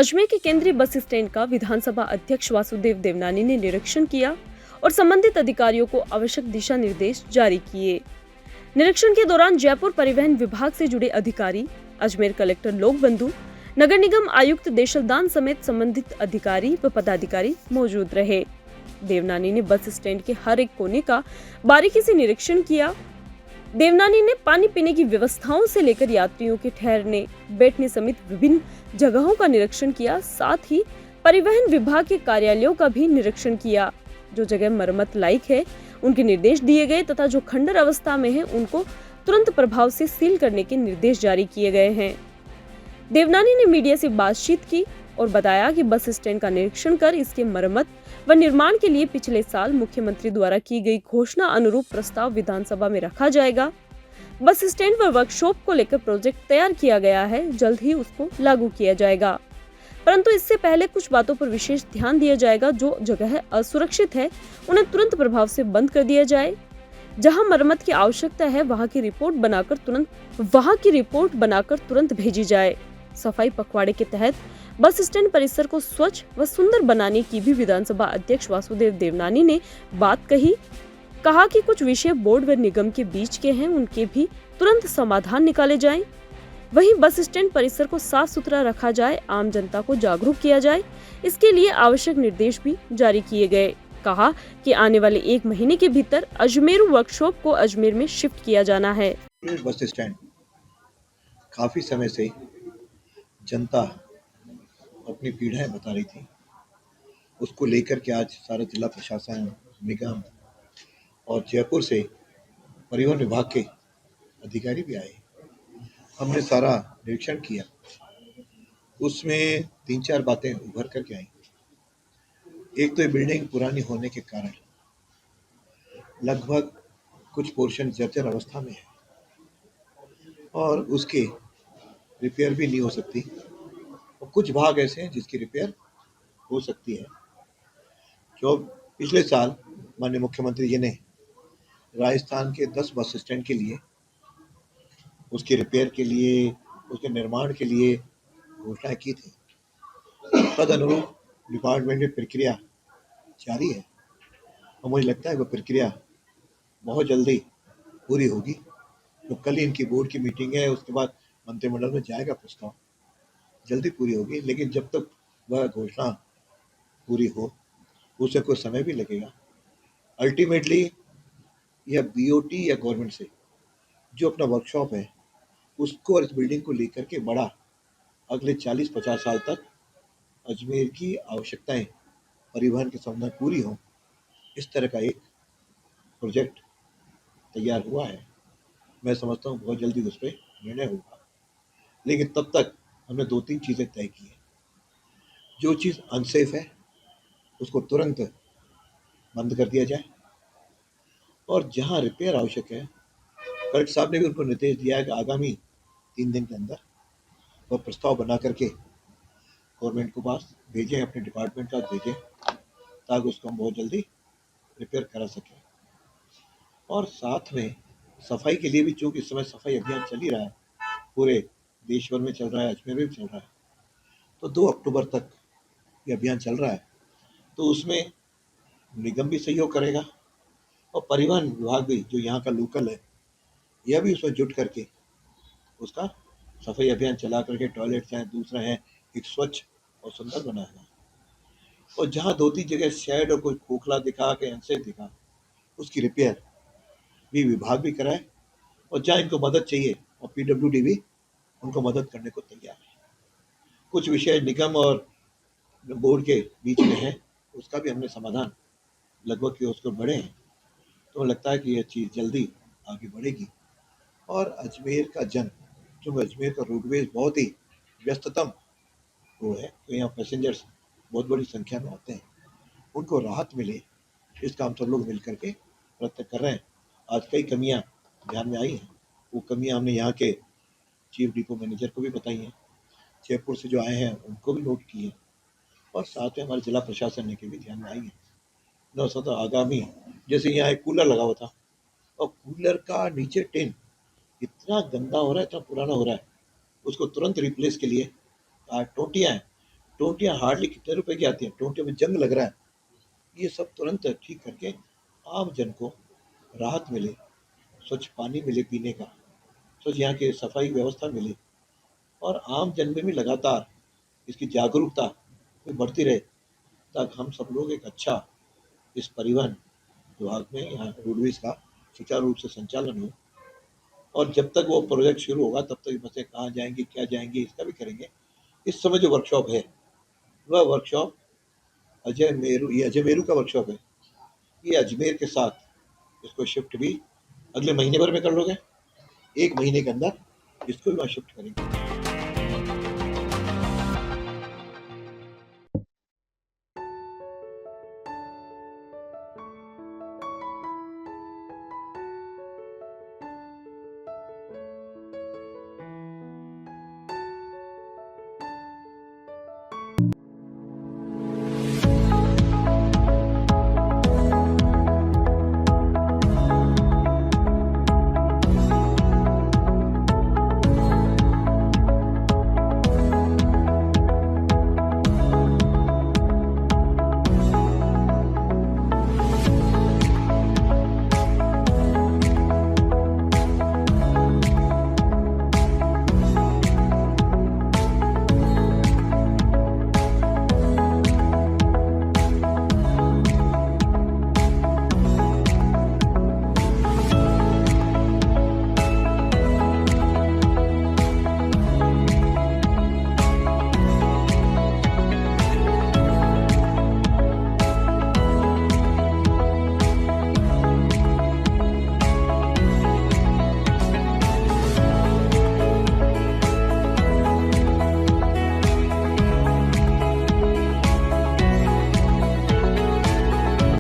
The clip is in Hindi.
अजमेर के केंद्रीय बस स्टैंड का विधानसभा अध्यक्ष वासुदेव देवनानी ने निरीक्षण किया और संबंधित अधिकारियों को आवश्यक दिशा निर्देश जारी किए। निरीक्षण के दौरान जयपुर परिवहन विभाग से जुड़े अधिकारी, अजमेर कलेक्टर लोकबंधु, नगर निगम आयुक्त देशलदान समेत संबंधित अधिकारी व पदाधिकारी मौजूद रहे। देवनानी ने बस स्टैंड के हर एक कोने का बारीकी से निरीक्षण किया। देवनानी ने पानी पीने की व्यवस्थाओं से लेकर यात्रियों के ठहरने, बैठने समेत विभिन्न जगहों का निरीक्षण किया। साथ ही परिवहन विभाग के कार्यालयों का भी निरीक्षण किया। जो जगह मरम्मत लायक है उनके निर्देश दिए गए तथा जो खंडर अवस्था में है उनको तुरंत प्रभाव से सील करने के निर्देश जारी किए गए हैं। देवनानी ने मीडिया से बातचीत की और बताया कि बस स्टैंड का निरीक्षण कर इसके मरम्मत व निर्माण के लिए पिछले साल मुख्यमंत्री द्वारा की गई घोषणा अनुरूप प्रस्ताव विधानसभा में रखा जाएगा। बस स्टैंड व वर्कशॉप को लेकर प्रोजेक्ट तैयार किया गया है, जल्द ही उसको लागू किया जाएगा। परंतु इससे पहले कुछ बातों पर विशेष ध्यान दिया जाएगा। जो जगह असुरक्षित है उन्हें तुरंत प्रभाव से बंद कर दिया जाए। जहां मरम्मत की आवश्यकता है वहां की रिपोर्ट बनाकर तुरंत भेजी जाए। सफाई पखवाड़े के तहत बस स्टैंड परिसर को स्वच्छ व सुंदर बनाने की भी विधानसभा अध्यक्ष वासुदेव देवनानी ने बात कहा कि कुछ विषय बोर्ड व निगम के बीच के हैं, उनके भी तुरंत समाधान निकाले जाएं। वहीं बस स्टैंड परिसर को साफ सुथरा रखा जाए, आम जनता को जागरूक किया जाए, इसके लिए आवश्यक निर्देश भी जारी किए गए। कहा कि आने वाले 1 महीने के भीतर अजमेर वर्कशॉप को अजमेर में शिफ्ट किया जाना है। बस स्टैंड काफी समय से जनता अपनी पीड़ाएं बता रही थी, उसको लेकर के आज सारा जिला प्रशासन, निगम और जयपुर से परिवहन विभाग के अधिकारी भी आए। हमने सारा निरीक्षण किया, उसमें 3-4 बातें उभर करके आई। एक तो ये बिल्डिंग पुरानी होने के कारण लगभग कुछ पोर्शन जर्जर अवस्था में है और उसके रिपेयर भी नहीं हो सकती, और कुछ भाग ऐसे हैं जिसकी रिपेयर हो सकती है। जो पिछले साल माननीय मुख्यमंत्री जी ने राजस्थान के 10 बस स्टैंड के लिए, उसके रिपेयर के लिए, उसके निर्माण के लिए घोषणाएं की थी। तद अनुरूप डिपार्टमेंट में प्रक्रिया जारी है और मुझे लगता है वह प्रक्रिया बहुत जल्दी पूरी होगी। तो कल ही इनकी बोर्ड की मीटिंग है, उसके बाद मंत्रिमंडल में जाएगा प्रस्ताव, जल्दी पूरी होगी। लेकिन जब तक वह घोषणा पूरी हो उसे कुछ समय भी लगेगा। अल्टीमेटली यह बीओटी या गवर्नमेंट से जो अपना वर्कशॉप है उसको और इस बिल्डिंग को लेकर के बड़ा अगले 40-50 साल तक अजमेर की आवश्यकताएं परिवहन के संबंध पूरी हों, इस तरह का एक प्रोजेक्ट तैयार हुआ है। मैं समझता हूँ बहुत जल्दी उस पर निर्णय होगा। लेकिन तब तक हमने 2-3 चीज़ें तय की हैं। जो चीज़ अनसेफ है उसको तुरंत बंद कर दिया जाए, और जहाँ रिपेयर आवश्यक है, कलेक्टर साहब ने भी उनको निर्देश दिया है कि आगामी 3 दिन के अंदर वह प्रस्ताव बना करके गवर्नमेंट को पास भेजें, अपने डिपार्टमेंट का भेजें, ताकि उसको हम बहुत जल्दी रिपेयर करा सकें। और साथ में सफाई के लिए भी, चूँकि इस समय सफाई अभियान चल ही रहा है, पूरे देश भर में चल रहा है, अजमेर में भी चल रहा है, तो 2 अक्टूबर तक ये अभियान चल रहा है। तो उसमें निगम भी सहयोग करेगा और परिवहन विभाग भी, जो यहाँ का लोकल है, यह भी उसमें जुट करके उसका सफाई अभियान चला करके टॉयलेट चाहे दूसरा है एक स्वच्छ और सुंदर बनाएगा। और जहाँ 2-3 जगह शेड और कोई खोखला दिखा के अनसेफ दिखा, उसकी रिपेयर भी विभाग भी कराए, और जहाँ इनको मदद चाहिए और पीडब्ल्यूडी भी उनको मदद करने को तैयार है। कुछ विषय निगम और बोर्ड के बीच में है, उसका भी हमने समाधान लगभग कि उसको बढ़े हैं। तो लगता है कि यह चीज़ जल्दी आगे बढ़ेगी। और अजमेर का जो अजमेर का रोडवेज बहुत ही व्यस्ततम वो है, तो यहाँ पैसेंजर्स बहुत बड़ी संख्या में आते हैं, उनको राहत मिले, इसका हम सब लोग मिल करके प्रयत्न कर रहे हैं। आज कई कमियां ध्यान में आई हैं, वो कमियां हमने यहाँ के चीफ डिपो मैनेजर को भी बताई हैं, जयपुर से जो आए हैं उनको भी नोट की है, और साथ में हमारे जिला प्रशासन के भी ध्यान में आई है। तो आगामी, जैसे यहाँ एक कूलर लगा हुआ था और कूलर का नीचे टिन इतना गंदा हो रहा है, इतना पुराना हो रहा है, उसको तुरंत रिप्लेस के लिए टोटियाँ हैं, टोंटियाँ हार्डली कितने रुपए की आती हैं, टोंटियों में जंग लग रहा है, ये सब तुरंत ठीक करके आम जन को राहत मिले, स्वच्छ पानी मिले पीने का, स्वच्छ यहाँ की सफाई व्यवस्था मिले और आम जन में भी लगातार इसकी जागरूकता भी बढ़ती रहे, ताकि हम सब लोग एक अच्छा इस परिवहन विभाग में यहाँ रोडवेज का सुचारू रूप से संचालन हो। और जब तक वो प्रोजेक्ट शुरू होगा तब तक बसें कहाँ जाएंगी, क्या जाएंगी, इसका भी करेंगे। इस समय जो वर्कशॉप है वह वर्कशॉप ये अजय मेरू का वर्कशॉप है। ये अजमेर के साथ इसको शिफ्ट भी अगले महीने भर में कर लोगे, 1 महीने के अंदर इसको भी वहाँ शिफ्ट करेंगे।